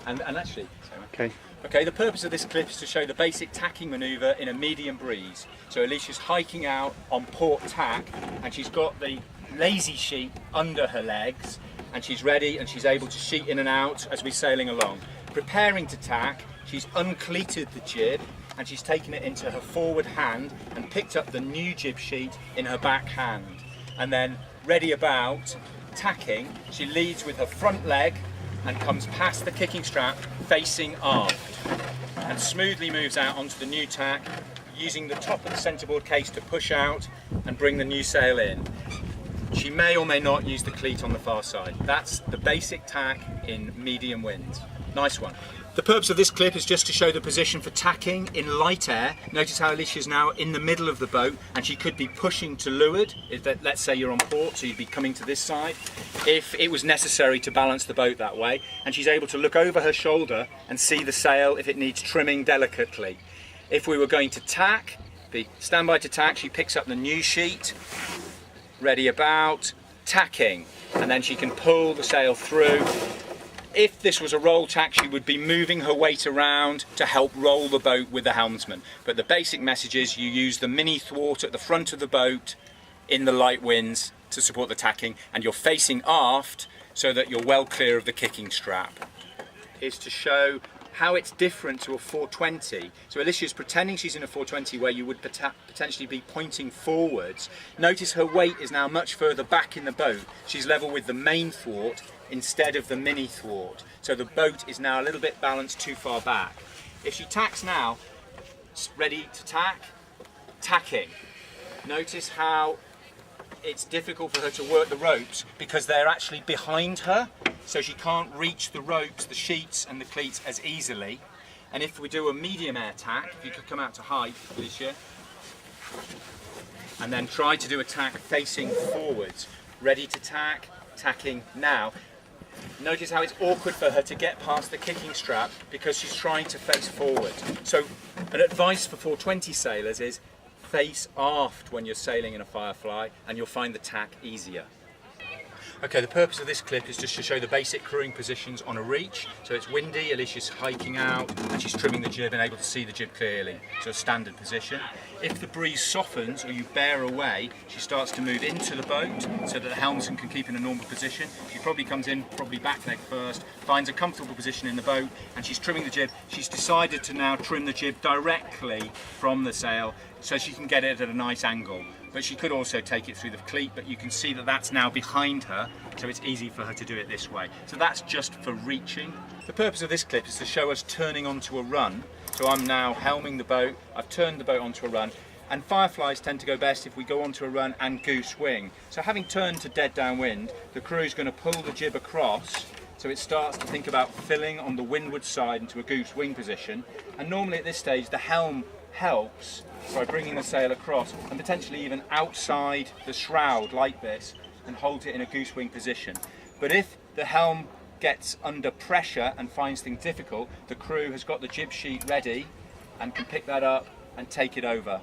And actually, Okay. the purpose of this clip is to show the basic tacking manoeuvre in a medium breeze. So Alicia's hiking out on port tack, and she's got the lazy sheet under her legs, and she's ready and she's able to sheet in and out as we're sailing along. Preparing to tack, she's uncleated the jib and she's taken it into her forward hand and picked up the new jib sheet in her back hand. And then ready about tacking, she leads with her front leg and comes past the kicking strap facing aft and smoothly moves out onto the new tack, using the top of the centreboard case to push out and bring the new sail in. She may or may not use the cleat on the far side. That's the basic tack in medium winds. Nice one. The purpose of this clip is just to show the position for tacking in light air. Notice how Alicia's now in the middle of the boat and she could be pushing to leeward. Let's say you're on port, so you'd be coming to this side, if it was necessary to balance the boat that way. And she's able to look over her shoulder and see the sail if it needs trimming delicately. If we were going to tack, stand by to tack, she picks up the new sheet, ready about, tacking, and then she can pull the sail through. If this was a roll tack, she would be moving her weight around to help roll the boat with the helmsman. But the basic message is you use the mini thwart at the front of the boat in the light winds to support the tacking, and you're facing aft so that you're well clear of the kicking strap. Is to show how it's different to a 420. So Alicia's pretending she's in a 420 where you would potentially be pointing forwards. Notice her weight is now much further back in the boat. She's level with the main thwart instead of the mini thwart. So the boat is now a little bit balanced too far back. If she tacks now, ready to tack, tacking. Notice how it's difficult for her to work the ropes because they're actually behind her, so she can't reach the ropes, the sheets and the cleats as easily. And if we do a medium air tack, if you could come out to height, Alicia, and then try to do a tack facing forwards, ready to tack, tacking now. Notice how it's awkward for her to get past the kicking strap because she's trying to face forward. So an advice for 420 sailors is face aft when you're sailing in a Firefly and you'll find the tack easier. Okay, the purpose of this clip is just to show the basic crewing positions on a reach. So it's windy, Alicia's hiking out and she's trimming the jib and able to see the jib clearly. So a standard position. If the breeze softens or you bear away, she starts to move into the boat so that the helmsman can keep in a normal position. She probably comes in, probably back leg first, finds a comfortable position in the boat and she's trimming the jib. She's decided to now trim the jib directly from the sail so she can get it at a nice angle. But she could also take it through the cleat, but you can see that that's now behind her, so it's easy for her to do it this way. So that's just for reaching. The purpose of this clip is to show us turning onto a run. So I'm now helming the boat, I've turned the boat onto a run, and Fireflies tend to go best if we go onto a run and goose wing. So having turned to dead downwind, the crew is going to pull the jib across, so it starts to think about filling on the windward side into a goose wing position. And normally at this stage, the helm helps by bringing the sail across and potentially even outside the shroud like this and holds it in a goose wing position. But if the helm gets under pressure and finds things difficult, the crew has got the jib sheet ready and can pick that up and take it over.